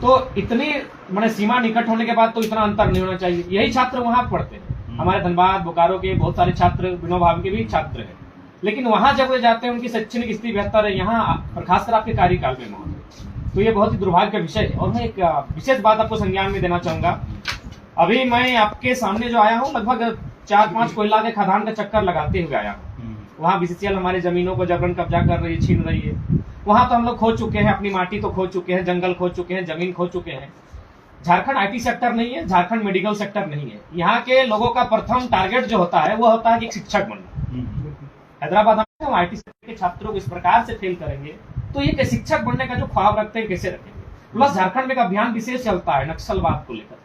तो इतनी मैंने सीमा निकट होने के बाद तो इतना अंतर नहीं होना चाहिए। यही छात्र वहां पढ़ते हैं, हमारे धनबाद बोकारो के बहुत सारे छात्र, विनोबा भावे के भी छात्र हैं, लेकिन वहां जब वे जाते हैं उनकी शैक्षणिक स्थिति बेहतर है यहाँ, और खासकर आपके कार्यकाल में महोदय। तो ये बहुत ही दुर्भाग्य का विषय है। और मैं एक विशेष बात आपको संज्ञान में देना चाहूंगा। अभी मैं आपके सामने जो आया हूँ, लगभग 4-5 कोयला के खदान का चक्कर लगाते हुए आया हूँ। वहाँ बीसीसीएल हमारे जमीनों को जबरन कब्जा कर रही है, छीन रही है। वहां तो हम लोग खो चुके हैं, अपनी माटी तो खो चुके हैं, जंगल खो चुके हैं, जमीन खो चुके हैं। झारखंड आईटी सेक्टर नहीं है, झारखंड मेडिकल सेक्टर नहीं है। यहाँ के लोगों का प्रथम टारगेट जो होता है वो होता है कि शिक्षक बनना। हैदराबाद में हम आईटी सेक्टर के छात्रों को इस प्रकार से फेल करेंगे तो ये शिक्षक बनने का जो ख्वाब रखते हैं कैसे रखेंगे। प्लस झारखंड में एक अभियान विशेष चलता है नक्सलवाद को लेकर,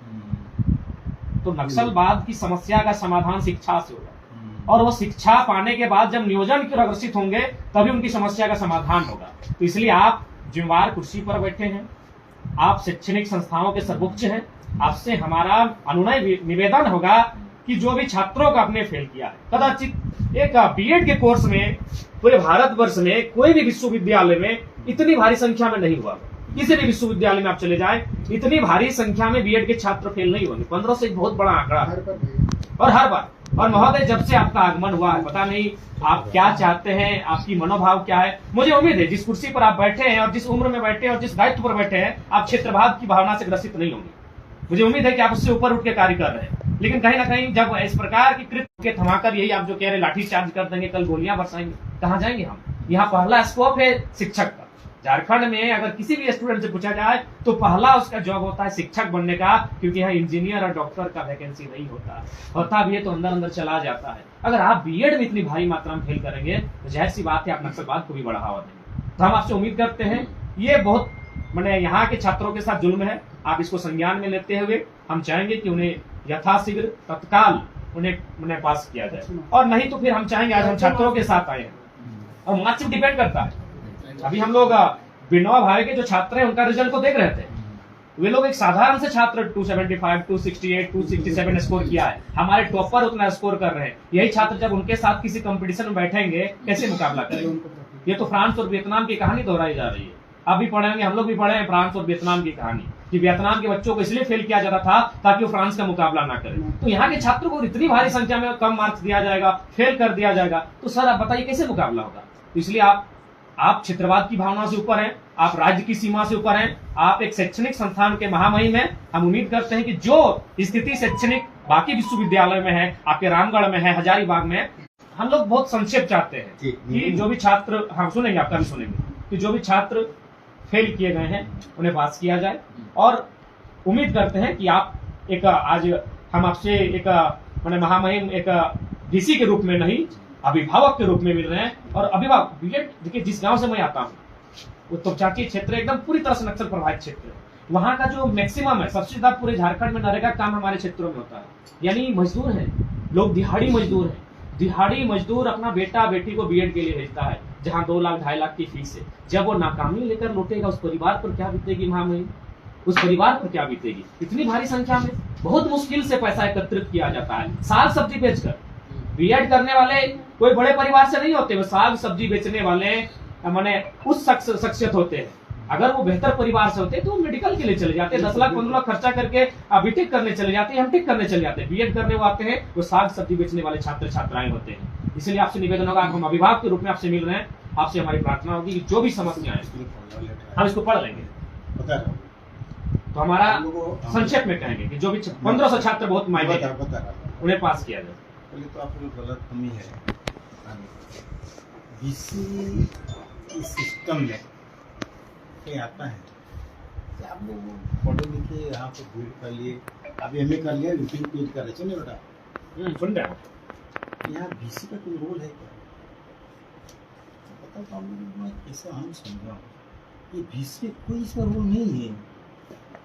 तो नक्सलवाद की समस्या का समाधान शिक्षा से होगा, और वो शिक्षा पाने के बाद जब नियोजन की ओर अग्रसित होंगे तभी उनकी समस्या का समाधान होगा। तो इसलिए आप जिम्मेवार कुर्सी पर बैठे हैं, आप शैक्षणिक संस्थाओं के सर्वोच्च हैं, आपसे हमारा अनुनय निवेदन होगा कि जो भी छात्रों का आपने फेल किया है, कदाचित एक बीएड के कोर्स में पूरे भारतवर्ष में कोई भी विश्वविद्यालय में इतनी भारी संख्या में नहीं हुआ। किसी भी विश्वविद्यालय में आप चले जाए, इतनी भारी संख्या में बीएड के छात्र फेल नहीं होंगे। 15 से एक बहुत बड़ा आंकड़ा है, और हर बार। और महोदय, जब से आपका आगमन हुआ है, पता नहीं आप क्या चाहते हैं, आपकी मनोभाव क्या है। मुझे उम्मीद है जिस कुर्सी पर आप बैठे हैं और जिस उम्र में बैठे हैं और जिस दायित्व पर बैठे हैं, आप क्षेत्रवाद की भावना से ग्रसित नहीं होंगे। मुझे उम्मीद है कि आप उससे ऊपर उठ के कार्य कर रहे हैं। लेकिन कहीं ना कहीं जब इस प्रकार की कृत्य के थमाकर, यही आप जो कह रहे लाठी चार्ज कर देंगे, कल गोलियां बरसाएंगे, कहाँ जाएंगे हम। यहाँ पहला स्कोप है शिक्षक का। झारखंड में अगर किसी भी स्टूडेंट से पूछा जाए तो पहला उसका जॉब होता है शिक्षक बनने का, क्योंकि यहाँ इंजीनियर और डॉक्टर का वैकेंसी नहीं होता भी है तो अंदर अंदर चला जाता है। अगर आप बीएड में इतनी भारी मात्रा में फेल करेंगे तो जाहिर सी बात है आप नक्सलवाद को भी बढ़ावा देंगे। तो हम आपसे उम्मीद करते हैं, ये बहुत मैंने यहाँ के छात्रों के साथ जुल्म है, आप इसको संज्ञान में लेते हुए हम चाहेंगे कि उन्हें यथाशीघ्र तत्काल उन्हें पास किया जाए, और नहीं तो फिर हम चाहेंगे, आज हम छात्रों के साथ आए हैं और मार्क्स डिपेंड करता है। अभी हम लोग विनोबा भावे के जो छात्र हैं उनका रिजल्ट को देख रहे थे। वे लोग एक साधारण से छात्र 275, 268, 267 स्कोर किया है। हमारे टॉपर उतना स्कोर कर रहे हैं। यही छात्र जब उनके साथ किसी कंपटीशन में बैठेंगे कैसे मुकाबला करेंगे। ये तो फ्रांस और वियतनाम की कहानी दोहराई जा रही है। आप भी पढ़ेंगे, हम लोग भी पढ़े हैं फ्रांस और वियतनाम की कहानी, कि वियतनाम के बच्चों को इसलिए फेल किया जाता था ताकि वो फ्रांस का मुकाबला ना करें। तो यहाँ के छात्रों को इतनी भारी संख्या में कम मार्क्स दिया जाएगा, फेल कर दिया जाएगा, तो सर आप बताइए कैसे मुकाबला होगा। तो इसलिए आप क्षेत्रवाद की भावना से ऊपर हैं, आप राज्य की सीमा से ऊपर हैं, आप एक शैक्षणिक संस्थान के महामहिम हैं। हम उम्मीद करते हैं कि जो स्थिति शैक्षणिक बाकी विश्वविद्यालय में है, आपके रामगढ़ में है, हजारीबाग में है, हम लोग बहुत संक्षेप चाहते हैं कि जो भी छात्र, हम सुनेंगे, आपका भी सुनेंगे, कि जो भी छात्र फेल किए गए हैं उन्हें पास किया जाए। और उम्मीद करते हैं कि आप एक, आज हम आपसे एक मैंने महामहिम एक डीसी के रूप में नहीं, अभिभावक के रूप में मिल रहे हैं। और अभिभावक बीएड, देखिए जिस गांव से मैं आता हूँ वो तोपचाटी क्षेत्र एकदम पूरी तरह से नक्सल प्रभावित क्षेत्र है। वहां का जो मैक्सिमम है, सबसे ज्यादा पूरे झारखंड में नरेगा काम हमारे क्षेत्रों में होता है। यानी मजदूर है लोग, दिहाड़ी मजदूर है। दिहाड़ी मजदूर अपना बेटा बेटी को बीएड के लिए भेजता है, जहां 2 लाख 2.5 लाख की फीस है। जब वो नाकामी लेकर लौटेगा, उस परिवार पर क्या बीतेगी महामहिम, उस परिवार पर क्या बीतेगी। इतनी भारी संख्या में बहुत मुश्किल से पैसा एकत्रित किया जाता है, साग सब्जी बेचकर। बीएड करने वाले कोई बड़े परिवार से नहीं होते, वो साग सब्जी बेचने वाले माने उस शख्सियत होते हैं। अगर वो बेहतर परिवार से होते तो वो मेडिकल के लिए चले जाते, 10 लाख 15 लाख खर्चा करके बीटेक करने चले जाते हैं, एमटेक करने चले जाते हैं। बीएड करने वो आते हैं, वो साग सब्जी बेचने वाले छात्र छात्राएं होते हैं। इसलिए आपसे निवेदन होगा, हम अभिभावक के रूप में आपसे मिल रहे हैं, आपसे हमारी प्रार्थना होगी कि जो भी समस्याएं हम इसको पढ़ लेंगे। तो हमारा संक्षेप में कहेंगे कि जो भी 1500 छात्र बहुत मायने उन्हें पास किया जाए। पहले तो आप लोग गलत फहमी है, बीसी सिस्टम में कहीं आता है कि आप लोग पढ़े लिखे यहाँ पर भीड़ कर लिए, अभी एमए कर लिया, रिपीट पीट कर रहे, सुनिए बेटा, सुन रहे हैं। यहाँ बीसी का कोई रोल है क्या? पता तो हम लोग, मैं कैसे हम समझा ये बीसी कोई इसका रोल नहीं है।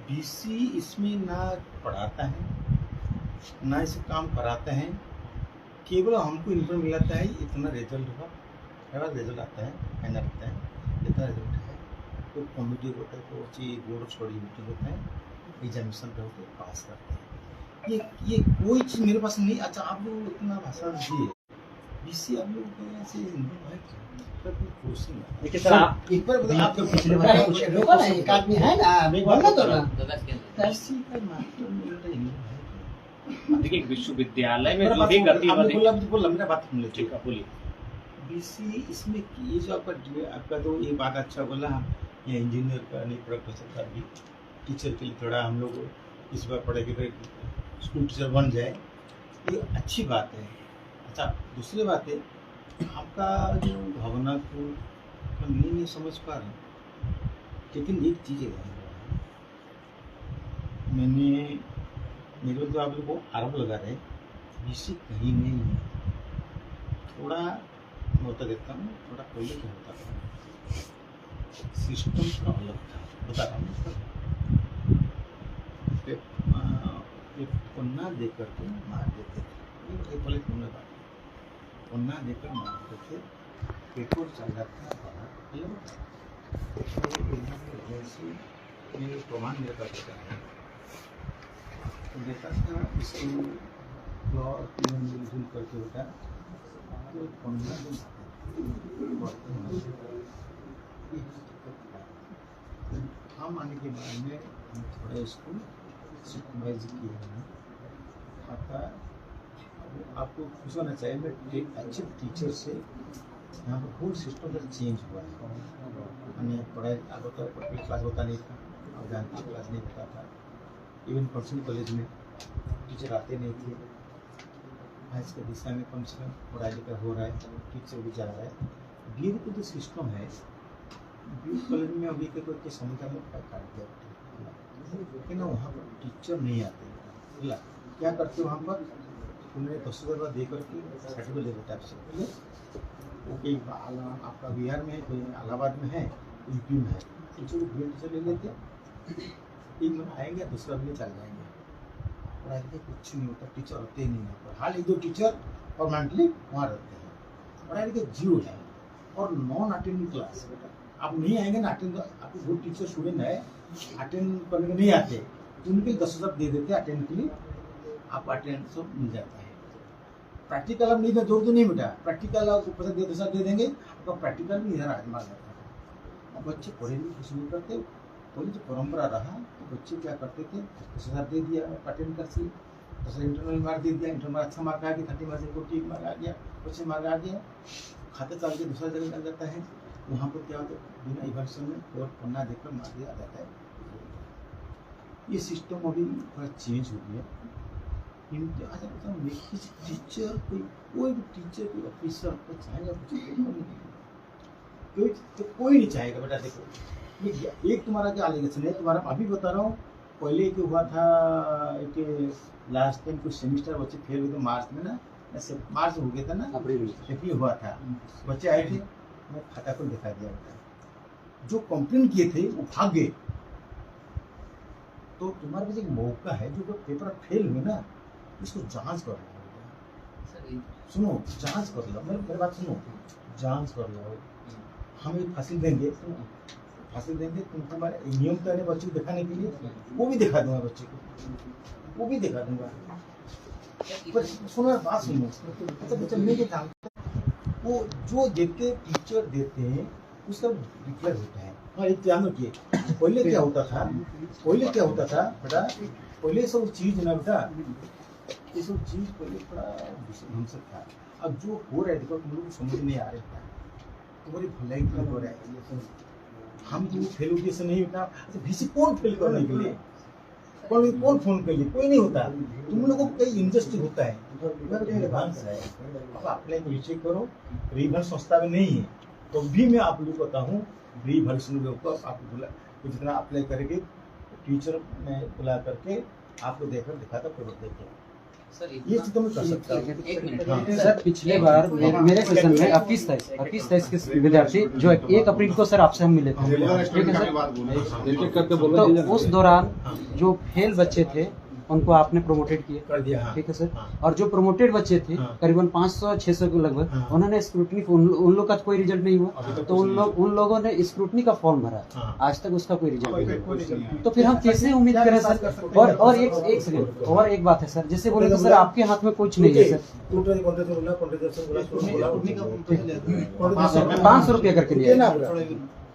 बीसी इसमें ना पढ़ाता है ना इसे काम कराता है, केवल हमको इन्फॉर्म मिलाता है इतना रिजल्ट हुआ, रिजल्ट आता है, कहना रहता है इतना रिजल्ट है, तो कमेटी होता है, तो ची बोर्ड छोड़ी मीटिंग होता है, एग्जामिनेशन पे होते पास करते हैं। ये कोई चीज़ मेरे पास नहीं। अच्छा, आप लोग इतना भाषण दिए, बीसी आप लोग ऐसे देखिए सर एक बार आपके पिछले रुको ना, एक आदमी है ना, बोलना तो ना। ऐसी का मास्टर मिल रही है। देखिए विश्वविद्यालय में मेरा जो बात भी सुन- आपने गतिविधि बोला मेरा बात सुन लीजिए। ठीक है बोलिए। बीसी इसमें ये जो आपका तो ये बात अच्छा बोला, ये इंजीनियर का नहीं प्रोफेसर का भी टीचर के लिए थोड़ा हम लोग इस बार पढ़े कि स्कूल टीचर बन जाए, ये अच्छी बात है। अच्छा दूसरी बात है आपका जो भावना को हम ये नहीं समझ पा रहे, लेकिन एक चीज़ है मैंने मेरे को आप लोग को आरोप लगा रहे बीसी कहीं नहीं है। थोड़ा होता देता हूँ, थोड़ा पहले क्या होता था सिस्टम थोड़ा अलग था, बता रहा हूँ। पन्ना दे करके मार देते थे, ये पहले तुमने बात पन्ना देकर मारते थे, पेपर चल जाता बाहर जैसे ये प्रमाण मेरे पास देता था इसको और मिलजुल करके होता तो पन्ना हम आने के बाद में हम थोड़ा इसको सुपरवाइज किया है। आपको कुछ होना चाहिए, मैं एक अच्छे टीचर से यहाँ पर होल सिस्टम का चेंज हुआ है। हमें पढ़ाई आगे तो क्लास होता नहीं था, अब जानते क्लास नहीं होता था। इवन पर्सनल कॉलेज में टीचर आते नहीं थे। आज के दिशा में कम से कम पढ़ाई लिखा हो रहा है, टीचर भी जा रहा है। बीएड का जो सिस्टम है बीएड कॉलेज में अभी के कोई समझा में काट दिया कि ना वहाँ पर टीचर नहीं आते। बोला क्या करते वहाँ पर उन्हें 10,000 दे करके सर्टिफिकेट दे देता है पहले वो कहीं आपका बिहार में है, कोई इलाहाबाद में है, यूपी में है, टीचर को बीएड टीचर ले लेते, एक महीना आएंगे दूसरा महीने चल जाएंगे। पढ़ाई के कुछ नहीं होता, टीचर होते ही नहीं है। हाल एक दो टीचर परमानेंटली वहाँ रहते हैं। पढ़ाई के जीरो है और नॉन अटेंडिंग क्लास। आप नहीं आएंगे ना अटेंड, आपको जो टीचर स्टूडेंट है अटेंड करने के नहीं आते तो उनके 10,000 दे देते हैं अटेंड के लिए, आपको अटेंड सब मिल जाता है। प्रैक्टिकल अब नहीं, जोर तो नहीं बेटा, प्रैक्टिकल आपको 10,000 दे देंगे, आपका प्रैक्टिकल भी इधर आजमा जाता है। अब बच्चे पढ़े भी कुछ नहीं करते। पहले जो परंपरा रहा तो बच्चे क्या करते थे 10,000 दे दिया अटेंड कर सी, 10,000 इंटरनल मार्क दे दिया, इंटरनल मार्क अच्छा मार्क आ गया, 30 मार्क को ठीक मार्क आ गया, अच्छे मार्क आ गया, खाते चाल के दूसरा जगह लग जाता है। वहाँ पर क्या होता है बिना इवैल्यूएशन में और पन्ना देकर मार दिया जाता है। ये सिस्टम अभी थोड़ा चेंज हो गया। अच्छा बताओ टीचर कोई भी टीचर कोई ऑफिसर को चाहेगा कुछ कोई नहीं चाहेगा बेटा। देखो एक तुम्हारा क्या एलिगेशन है, तुम्हारा अभी बता रहा हूँ। पहले क्या हुआ था एक लास्ट टाइम कुछ सेमिस्टर बच्चे फेल हुए थे मार्च में ना, मार्च हो गया था ना, अप्रैल हुआ था। बच्चे आए थे, मैं खाता को दिखा दिया बेटा, जो कंप्लेन किए थे वो भाग गए। तो तुम्हारे पास एक मौका है, जो पेपर फेल हुए ना इसको जांच कर लो। सुनो जांच कर लो, मेरी बात सुनो, जांच कर लो। हम एक फांसी देंगे, तुम तुम्हारे नियम तो है बच्चे को दिखाने के लिए, वो भी दिखा दूंगा बच्चे को, वो भी दिखा दूंगा। पर सुनो बात सुनो, अच्छा बच्चा मैं क्या जानता, वो जो देते टीचर देते हैं उसका रिफ्लेक्ट होता है। हाँ एक ध्यान रखिए, पहले क्या होता था बेटा, पहले सब चीज ना बेटा, ये सब चीज पहले थोड़ा ढंग से था। अब जो हो रहा है देखो तुम लोग समझ नहीं आ रहा है, तुम्हारी भलाई क्या हो रहा है। हम तो फेल होगी से नहीं होता। अच्छा बीसी कौन फेल करने के लिए, कौन फोन के लिए, कोई नहीं होता। तुम लोगों को कई इंडस्ट्री होता है, एडवांस है। अब अप्लाई नीचे करो, रीभल संस्था में नहीं है तो भी मैं आप लोग बताऊँ रीभल आपको बुला जितना अप्लाई करेंगे टीचर में बुला करके आपको देखकर दिखाता पेपर देखो ये चीज तो मैं कर सकता हूँ। सर पिछले बार मेरे सेशन में 21-23 के विद्यार्थी जो 1 अप्रैल को सर आपसे हम मिले थे, ठीक है सर। तो उस दौरान जो फेल बच्चे थे उनको आपने प्रोमोटेड किया, कर दिया। हाँ। ठीक है सर। हाँ। और जो प्रोमोटेड बच्चे थे हाँ। करीबन 500-600 के लगभग, हाँ। उन्होंने स्क्रूटनी, उन लोग का कोई रिजल्ट नहीं हुआ, अभी तक तो उन लोगों ने स्क्रूटनी का फॉर्म भरा, हाँ। आज तक उसका कोई रिजल्ट नहीं हुआ। कोई रिजल्ट नहीं। तो फिर हम कैसे उम्मीद करें सर? और एक सेकंड, और एक बात है सर, जैसे बोले तो सर आपके हाथ में कुछ नहीं है सर, 500 रुपया करके लिया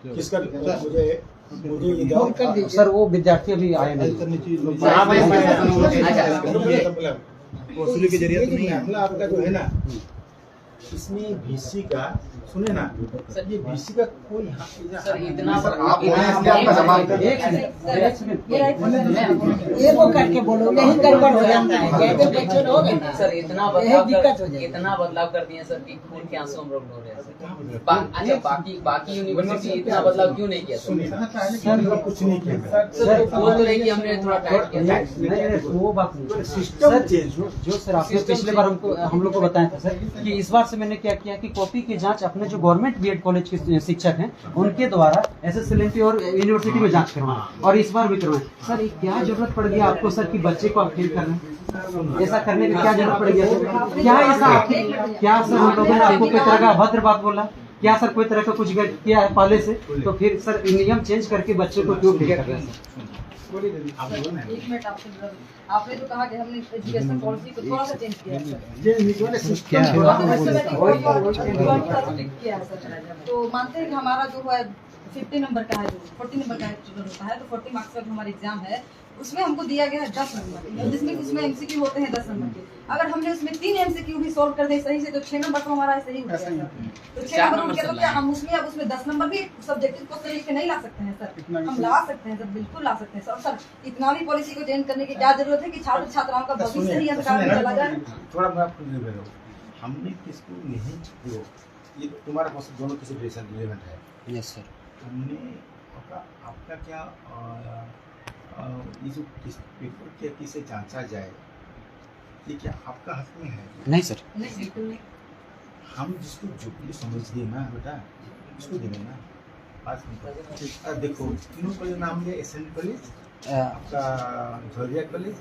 किसका मुझे फोन कर दीजिए। सर। वो विद्यार्थी अभी आए नहीं। वसूली के जरिए नहीं है मामला आपका जो है ना, इसमें VC का सुने ना सर, ये VC का कोई सर इतना सर आप आपका जवाब ये वो करके बोलो, यही गड़बड़ हो जाता है, कहते बच्चे लोग हैं ना, सर इतना यही दिक्कत हो जाएगी। इतना बदलाव कर दिए सर कि खून के आंसू हम लोग रो रहे हैं सर। अच्छा बाकी यूनिवर्सिटी इतना बदलाव क्यों नहीं किया सुनिए सर? कुछ नहीं किया सर बोल तो रही कि हमने थोड़ा टाइट किया नहीं, वो बात नहीं। सिस्टम सर, चेंज जो सर आपने पिछले बार हम लोग को बताया था सर कि इस बार से मैंने क्या किया कि कॉपी की जांच अपने जो गवर्नमेंट बीएड कॉलेज के शिक्षक हैं उनके द्वारा SSLNP और यूनिवर्सिटी में जांच करवाएं, और इस बार भी करवाएं। सर ये क्या जरूरत पड़ गया आपको सर कि बच्चे को आप फेल कर रहे हैं? ऐसा करने की क्या जरूरत पड़ गया सर? क्या ऐसा क्या सर हम लोगों ने आपको कोई तरह का अभद्र बात बोला? क्या सर कोई तरह का कुछ किया है पहले से? तो फिर सर नियम चेंज करके बच्चे को क्यों फेल कर रहे हैं सर? एक मिनट आपने जो कहा कि हमने एजुकेशन पॉलिसी को थोड़ा सा चेंज किया है सर, तो मानते हैं कि हमारा जो है 50 नंबर का है, जो 40 नंबर का स्टूडेंट होता है, तो 40 मार्क्स का जो हमारा एग्जाम है उसमें हमको दिया गया है 10 नंबर, जिसमें उसमें MCQ होते हैं 10 नंबर के। अगर हमने उसमें 3 MCQ भी सॉल्व कर दे सही से तो 6 नंबर तो हमारा सही हो गया। तो 6 नंबर क्या, तो क्या हम उसमें 10 नंबर भी सब्जेक्टिव क्वेश्चन लिख के नहीं ला सकते हैं सर? हम ला सकते हैं सर, बिल्कुल ला सकते हैं सर। और सर इतना भी पॉलिसी को चेंज करने की क्या जरूरत है कि छात्र छात्राओं का भविष्य ही अंधकार में चला जाए? थोड़ा मैं आपको नहीं बोल रहा हूँ, हमने किसको नहीं छुपो, ये तुम्हारे पास दोनों किसी रिलेवेंट है। Yes sir. हमने आपका क्या ये जो पेपर के किसे जांचा जाए, ये क्या आपका हक में है? नहीं सर। नहीं, बिल्कुल नहीं। हम जिसको जो भी समझ गए ना बेटा, उसको देंगे ना। आज देखो तीनों कॉलेज नाम लिया, SN कॉलेज, आपका झरिया कॉलेज,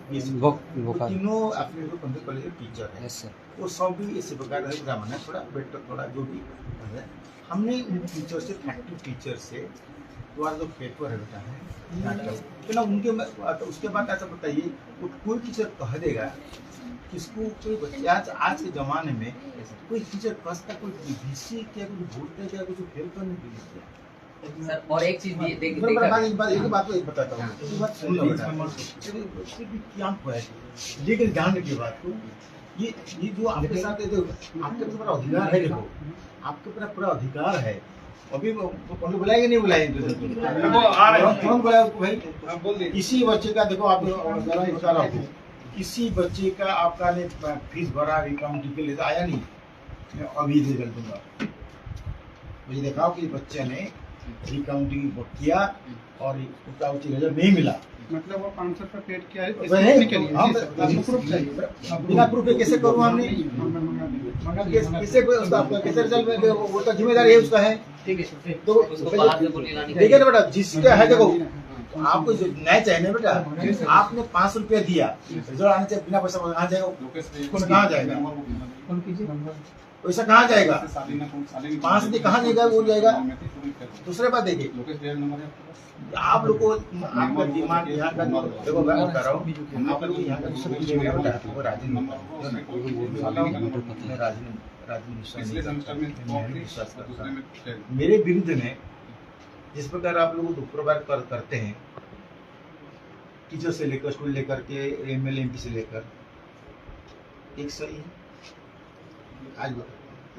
तीनों अपने जो पंडित कॉलेज के टीचर है। Yes sir. वो सब भी इसी प्रकार है, ब्राह्मण है, थोड़ा बेटर थोड़ा जो भी है। हमने उन टीचर से, फैक्ट्री टीचर से जो पेपर है बेटा है ना उनके, तो उसके बाद ऐसा बताइए वो कोई टीचर कह देगा किसको, कोई बच्चे आज के जमाने में कोई टीचर कसता कोई VC क्या कुछ भूल दे क्या कुछ फेल करने के लिए सर और एक चीज भी एक बात को बताता हूँ, एक बात सुन लो बेटा, क्या है लेकिन ध्यान रखिए बात को, ये जो आपके साथ आपके पूरा अधिकार है, देखो आपके पूरा अधिकार है। अभी पंडित बुलाएंगे नहीं बुलाएंगे भाई, किसी बच्चे का देखो आप बता रहा हूँ, किसी बच्चे का आपका ने फीस भरा अकाउंट के लिए आया नहीं, मैं अभी रिजल्ट दूंगा, मुझे दिखाओ कि बच्चे ने रिकाउंटिंग किया और उसका उचित रिजल्ट नहीं मिला, मतलब वो 500 रुपये पेड किया है बिना प्रूफ कैसे करूँ हमने, कैसे कैसे रिजल्ट में उसका जिम्मेदारी है उसका है। तो देखिए ना बेटा, जिसका है देखो आपको नहीं चाहिए ना बेटा, आपने 500 रुपया दिया, रिजल्ट आने चाहिए बिना पैसा कहाँ जाएगा, कहाँ जाएगा पैसा, कहाँ जाएगा 500 कहाँ जाएगा, वो जाएगा। दूसरे बात देखिए, आप लोग को आपका दिमाग यहाँ का देखो, मैं बता रहा हूँ आप लोग यहाँ का मेरे विरुद्ध में जिस प्रकार आप लोग दुष्प्रचार करते हैं, टीचर से लेकर स्कूल लेकर के MLA MP से लेकर, एक सही आज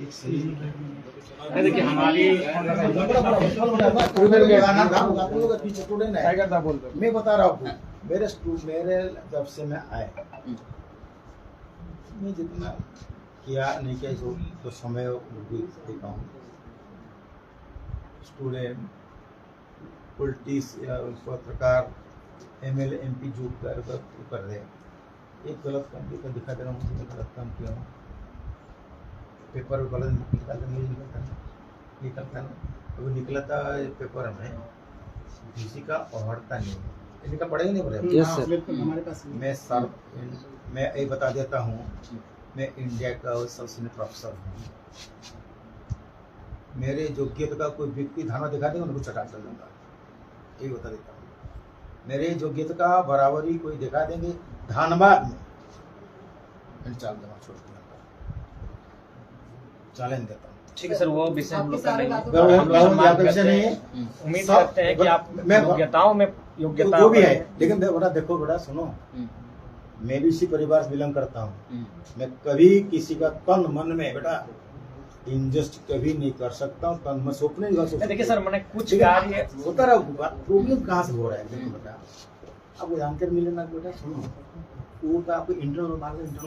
एक सही देखिए हमारी मैं बता रहा हूँ, मेरे जब से मैं आया मैं जितना किया नहीं किया तो समय देखा हूँ, स्टूडेंट पॉलिटिक्स पत्रकार MLA MP जो कर रहे, एक गलत काम दिखा दे रहा हूँ, गलत काम किया हूँ, पेपर गलत निकलता नहीं, वो निकला था पेपर में किसी का अवहड़ता नहीं, किसी का पढ़ेगा नहीं पढ़ेगा। Yes sir. बिल्कुल हमारे पास मैं ये बता देता हूँ, मैं इंडिया का सबसे सीनियर प्रोफेसर हूँ। मेरे योग्यता का कोई व्यक्ति धारणा दिखा देगा उनको चटा चल दूंगा, यही बता देता हूँ। मेरे योग्यता का बराबरी कोई दिखा देंगे धनबाद में, चाल देना छोड़ दूंगा, चैलेंज देता हूँ। ठीक है सर, वो विषय हम लोग कर लेंगे। हम लोग सम्मान विषय करते नहीं हैं। है, उम्मीद सब- करते हैं कि आप मैं- योग्यताओं में योग्यता वो भी है, लेकिन देखो बेटा सुनो, हम्म, मैं भी इसी परिवार से बिलोंग करता हूँ। हम्म, मैं कभी किसी का तन मन में बेटा इंजस्ट कभी नहीं कर सकता हूँ, तन मन सपने नहीं कर सकता। देखिए सर, मैंने कुछ ठीक है, कार्य होता रहा, प्रॉब्लम कहाँ से हो रहा है देखो बेटा, आपको जानकारी मिले ना बेटा, सुनो वो तो आपको इंटरनल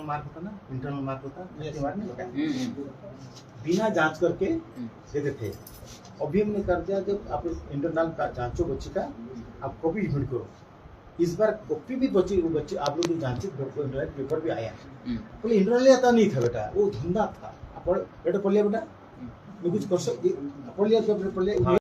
मार्क होता ना, इंटरनल मार्क होता है, मार्क नहीं होता, बिना जांच करके देते थे। अभी हमने कर दिया, जब आप इंटरनल का जांचो बच्चे का, आप कॉपी सबमिट करो। इस बार कॉपी भी बच्चे आप लोग जो जांचे पेपर भी आया, बोले इंटरनल आता नहीं था बेटा, वो धंधा था। बेटा पढ़ लिया बेटा, मैं कुछ कर सकती, पढ़ लिया पेपर पढ़ लिया।